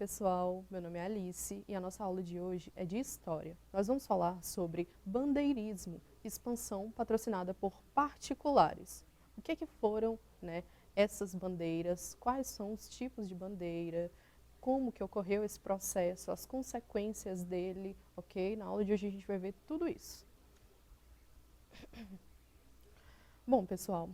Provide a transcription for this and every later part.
pessoal, meu nome é Alice e a nossa aula de hoje é de História. Nós vamos falar sobre bandeirismo, expansão patrocinada por particulares. O que foram, essas bandeiras, quais são os tipos de bandeira, como que ocorreu esse processo, as consequências dele, ok? Na aula de hoje a gente vai ver tudo isso. Bom, pessoal,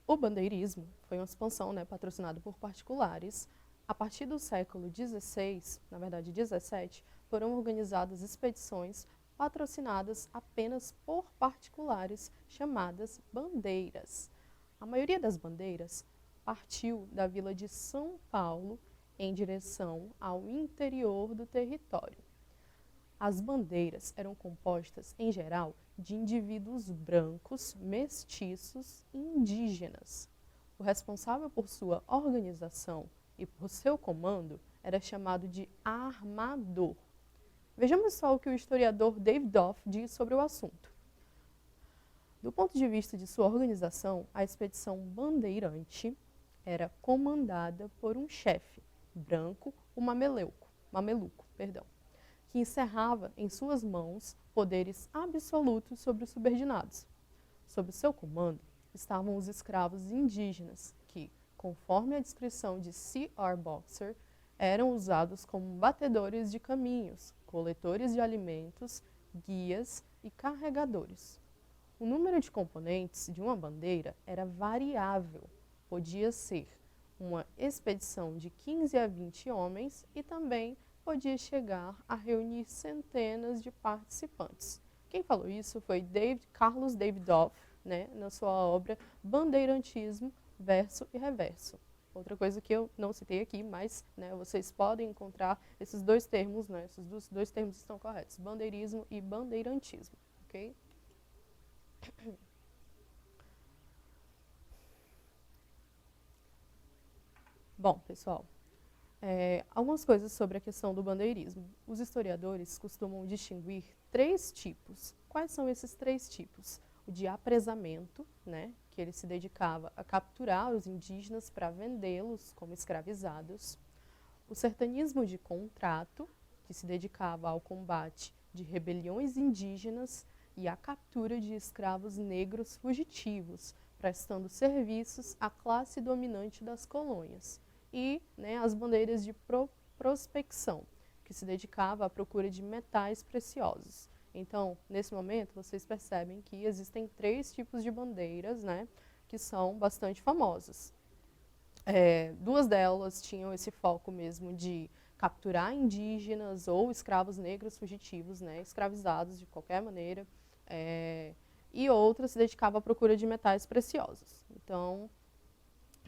o bandeirismo foi uma expansão patrocinada por particulares. A partir do século XVI, na verdade XVII, foram organizadas expedições patrocinadas apenas por particulares, chamadas bandeiras. A maioria das bandeiras partiu da vila de São Paulo em direção ao interior do território. As bandeiras eram compostas, em geral, de indivíduos brancos, mestiços e indígenas. O responsável por sua organização e por seu comando era chamado de armador. Vejamos só o que o historiador David Doff diz sobre o assunto. Do ponto de vista de sua organização, a expedição bandeirante era comandada por um chefe branco, o mameluco, que encerrava em suas mãos poderes absolutos sobre os subordinados. Sob seu comando estavam os escravos indígenas, que, conforme a descrição de C.R. Boxer, eram usados como batedores de caminhos, coletores de alimentos, guias e carregadores. O número de componentes de uma bandeira era variável. Podia ser uma expedição de 15 a 20 homens e também podia chegar a reunir centenas de participantes. Quem falou isso foi Carlos David Doff, na sua obra Bandeirantismo, Verso e Reverso. Outra coisa que eu não citei aqui, mas vocês podem encontrar esses dois termos, esses dois termos estão corretos, bandeirismo e bandeirantismo, ok? Bom, pessoal, algumas coisas sobre a questão do bandeirismo. Os historiadores costumam distinguir três tipos. Quais são esses três tipos? O de apresamento, que ele se dedicava a capturar os indígenas para vendê-los como escravizados. O sertanismo de contrato, que se dedicava ao combate de rebeliões indígenas e à captura de escravos negros fugitivos, prestando serviços à classe dominante das colônias. E as bandeiras de prospecção, que se dedicava à procura de metais preciosos. Então, nesse momento, vocês percebem que existem três tipos de bandeiras, que são bastante famosas. Duas delas tinham esse foco mesmo de capturar indígenas ou escravos negros fugitivos, escravizados de qualquer maneira, e outra se dedicava à procura de metais preciosos. Então,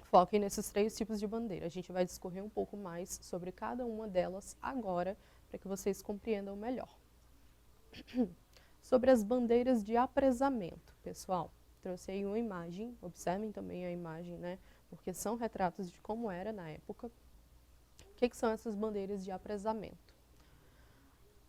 foquem nesses três tipos de bandeira. A gente vai discorrer um pouco mais sobre cada uma delas agora, para que vocês compreendam melhor. Sobre as bandeiras de apresamento, pessoal, trouxe aí uma imagem, observem também a imagem, porque são retratos de como era na época. O que são essas bandeiras de apresamento?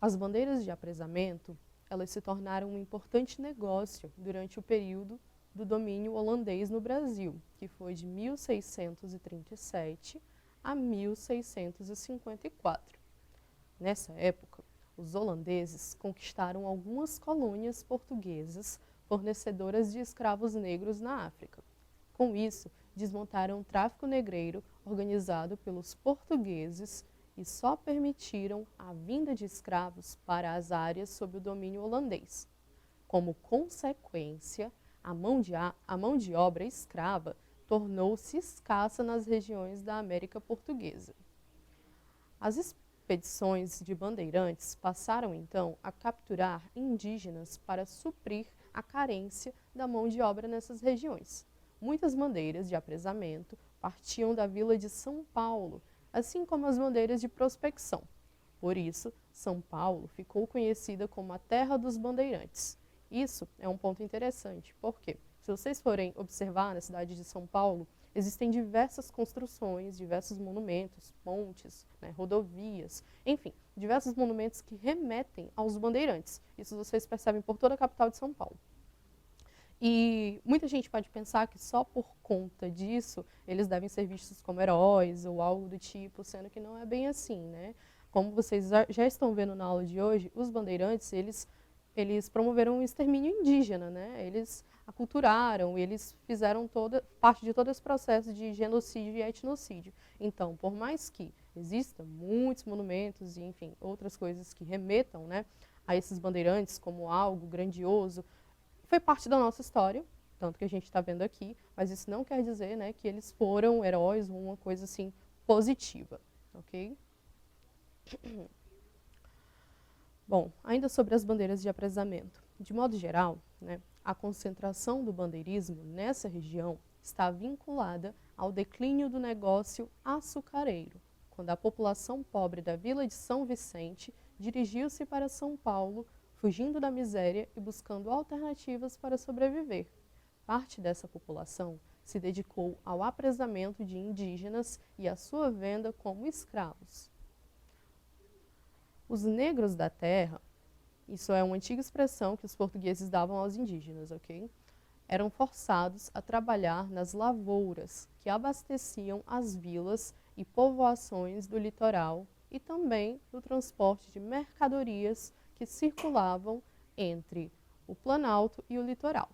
As bandeiras de apresamento, elas se tornaram um importante negócio durante o período do domínio holandês no Brasil, que foi de 1637 a 1654. Nessa época, os holandeses conquistaram algumas colônias portuguesas fornecedoras de escravos negros na África. Com isso, desmontaram o tráfico negreiro organizado pelos portugueses e só permitiram a vinda de escravos para as áreas sob o domínio holandês. Como consequência, a mão de obra escrava tornou-se escassa nas regiões da América Portuguesa. As expedições de bandeirantes passaram, então, a capturar indígenas para suprir a carência da mão de obra nessas regiões. Muitas bandeiras de apresamento partiam da vila de São Paulo, assim como as bandeiras de prospecção. Por isso, São Paulo ficou conhecida como a terra dos bandeirantes. Isso é um ponto interessante, porque se vocês forem observar na cidade de São Paulo, existem diversas construções, diversos monumentos, pontes, rodovias, enfim, diversos monumentos que remetem aos bandeirantes. Isso vocês percebem por toda a capital de São Paulo. E muita gente pode pensar que só por conta disso eles devem ser vistos como heróis ou algo do tipo, sendo que não é bem assim, né? Como vocês já estão vendo na aula de hoje, os bandeirantes, eles promoveram o extermínio indígena, né? Eles aculturaram, eles fizeram parte de todo esse processo de genocídio e etnocídio. Então, por mais que existam muitos monumentos e, enfim, outras coisas que remetam, né, a esses bandeirantes como algo grandioso, foi parte da nossa história, tanto que a gente está vendo aqui, mas isso não quer dizer, né, que eles foram heróis ou uma coisa assim positiva, ok? Bom, ainda sobre as bandeiras de apresamento. De modo geral, né, a concentração do bandeirismo nessa região está vinculada ao declínio do negócio açucareiro, quando a população pobre da vila de São Vicente dirigiu-se para São Paulo, fugindo da miséria e buscando alternativas para sobreviver. Parte dessa população se dedicou ao apresamento de indígenas e à sua venda como escravos. Os negros da terra, isso é uma antiga expressão que os portugueses davam aos indígenas, ok? Eram forçados a trabalhar nas lavouras que abasteciam as vilas e povoações do litoral e também no transporte de mercadorias que circulavam entre o Planalto e o litoral.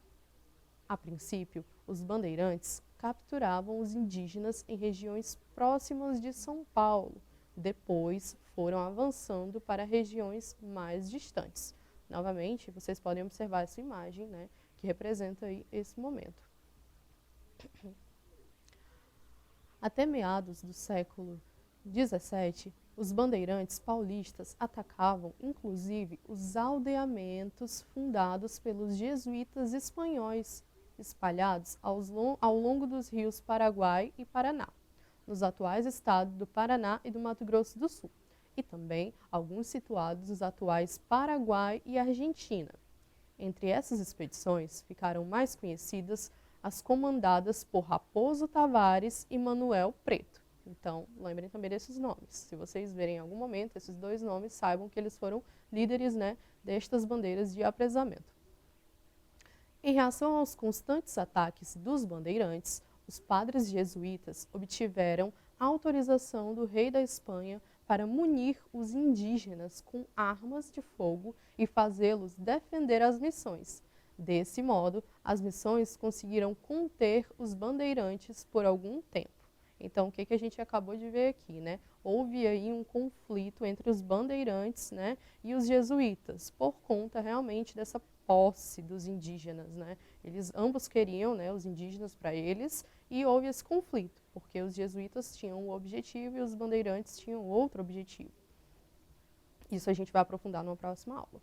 A princípio, os bandeirantes capturavam os indígenas em regiões próximas de São Paulo. Depois, foram avançando para regiões mais distantes. Novamente, vocês podem observar essa imagem, né, que representa aí esse momento. Até meados do século XVII, os bandeirantes paulistas atacavam, inclusive, os aldeamentos fundados pelos jesuítas espanhóis, espalhados ao longo dos rios Paraguai e Paraná, nos atuais estados do Paraná e do Mato Grosso do Sul, e também alguns situados nos atuais Paraguai e Argentina. Entre essas expedições ficaram mais conhecidas as comandadas por Raposo Tavares e Manuel Preto. Então, lembrem também desses nomes. Se vocês verem em algum momento esses dois nomes, saibam que eles foram líderes, né, destas bandeiras de apresamento. Em reação aos constantes ataques dos bandeirantes, os padres jesuítas obtiveram autorização do rei da Espanha para munir os indígenas com armas de fogo e fazê-los defender as missões. Desse modo, as missões conseguiram conter os bandeirantes por algum tempo. Então, o que a gente acabou de ver aqui, né? Houve aí um conflito entre os bandeirantes, né, e os jesuítas, por conta realmente dessa posse dos indígenas, né? Eles ambos queriam, né, os indígenas para eles, e houve esse conflito, porque os jesuítas tinham um objetivo e os bandeirantes tinham outro objetivo. Isso a gente vai aprofundar numa próxima aula.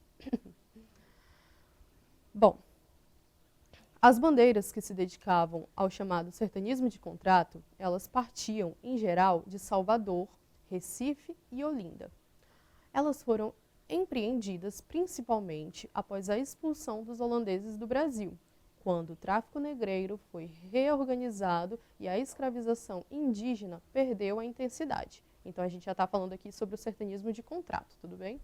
Bom, as bandeiras que se dedicavam ao chamado sertanismo de contrato, elas partiam, em geral, de Salvador, Recife e Olinda. Elas foram empreendidas principalmente após a expulsão dos holandeses do Brasil, quando o tráfico negreiro foi reorganizado e a escravização indígena perdeu a intensidade. Então, a gente já está falando aqui sobre o sertanismo de contrato, tudo bem?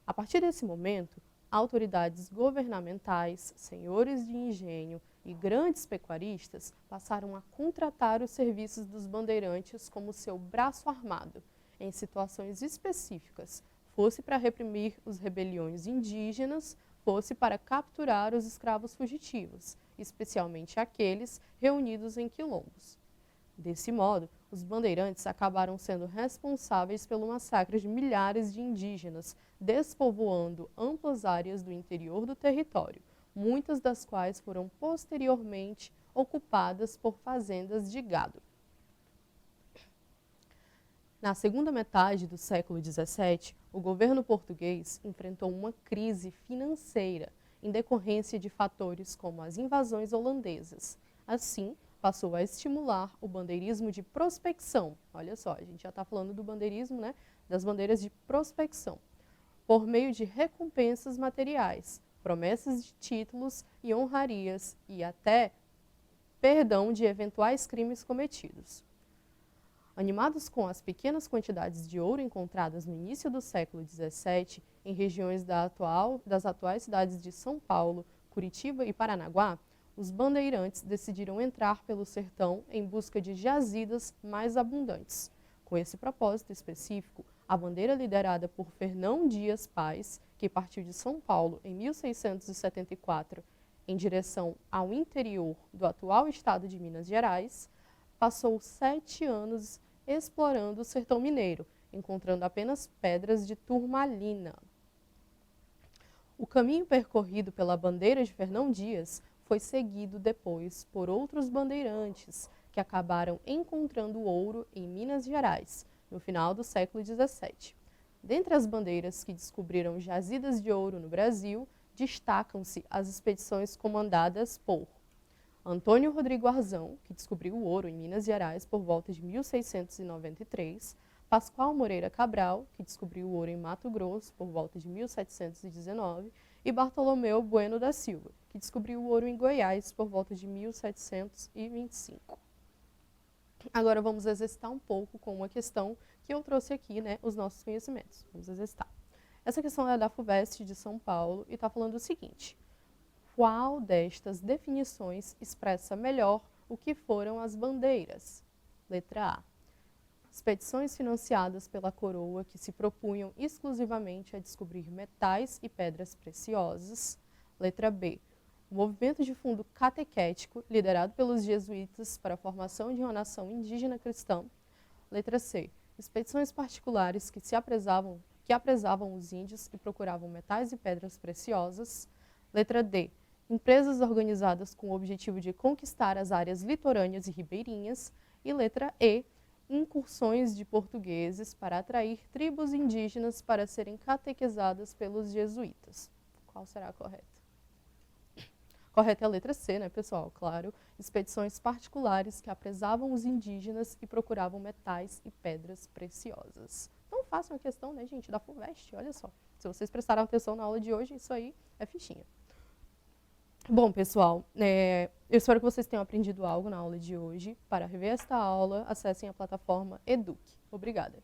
A partir desse momento, autoridades governamentais, senhores de engenho e grandes pecuaristas passaram a contratar os serviços dos bandeirantes como seu braço armado, em situações específicas, fosse para reprimir os rebeliões indígenas, fosse para capturar os escravos fugitivos, especialmente aqueles reunidos em quilombos. Desse modo, os bandeirantes acabaram sendo responsáveis pelo massacre de milhares de indígenas, despovoando amplas áreas do interior do território, muitas das quais foram posteriormente ocupadas por fazendas de gado. Na segunda metade do século XVII, o governo português enfrentou uma crise financeira em decorrência de fatores como as invasões holandesas. Assim, passou a estimular o bandeirismo de prospecção. Olha só, a gente já está falando do bandeirismo, né, das bandeiras de prospecção, por meio de recompensas materiais, promessas de títulos e honrarias e até perdão de eventuais crimes cometidos. Animados com as pequenas quantidades de ouro encontradas no início do século XVII em regiões das atuais cidades de São Paulo, Curitiba e Paranaguá, os bandeirantes decidiram entrar pelo sertão em busca de jazidas mais abundantes. Com esse propósito específico, a bandeira liderada por Fernão Dias Paz, que partiu de São Paulo em 1674 em direção ao interior do atual estado de Minas Gerais, passou 7 anos explorando o sertão mineiro, encontrando apenas pedras de turmalina. O caminho percorrido pela bandeira de Fernão Dias foi seguido depois por outros bandeirantes que acabaram encontrando ouro em Minas Gerais, no final do século XVII. Dentre as bandeiras que descobriram jazidas de ouro no Brasil, destacam-se as expedições comandadas por Antônio Rodrigo Arzão, que descobriu o ouro em Minas Gerais por volta de 1693, Pascoal Moreira Cabral, que descobriu o ouro em Mato Grosso por volta de 1719, e Bartolomeu Bueno da Silva, que descobriu o ouro em Goiás por volta de 1725. Agora vamos exercitar um pouco com uma questão que eu trouxe aqui, né, os nossos conhecimentos. Vamos exercitar. Essa questão é da FUVEST de São Paulo e está falando o seguinte: qual destas definições expressa melhor o que foram as bandeiras? Letra A. Expedições financiadas pela coroa que se propunham exclusivamente a descobrir metais e pedras preciosas. Letra B. O movimento de fundo catequético liderado pelos jesuítas para a formação de uma nação indígena cristã. Letra C. Expedições particulares que apresavam os índios e procuravam metais e pedras preciosas. Letra D. Empresas organizadas com o objetivo de conquistar as áreas litorâneas e ribeirinhas. E letra E. Incursões de portugueses para atrair tribos indígenas para serem catequizadas pelos jesuítas. Qual será a correta? Correta é a letra C, né, pessoal? Claro. Expedições particulares que apresavam os indígenas e procuravam metais e pedras preciosas. Então, façam a questão, né, gente, da FUVEST, olha só. Se vocês prestaram atenção na aula de hoje, isso aí é fichinha. Bom, pessoal, eu espero que vocês tenham aprendido algo na aula de hoje. Para rever esta aula, acessem a plataforma Eduque. Obrigada.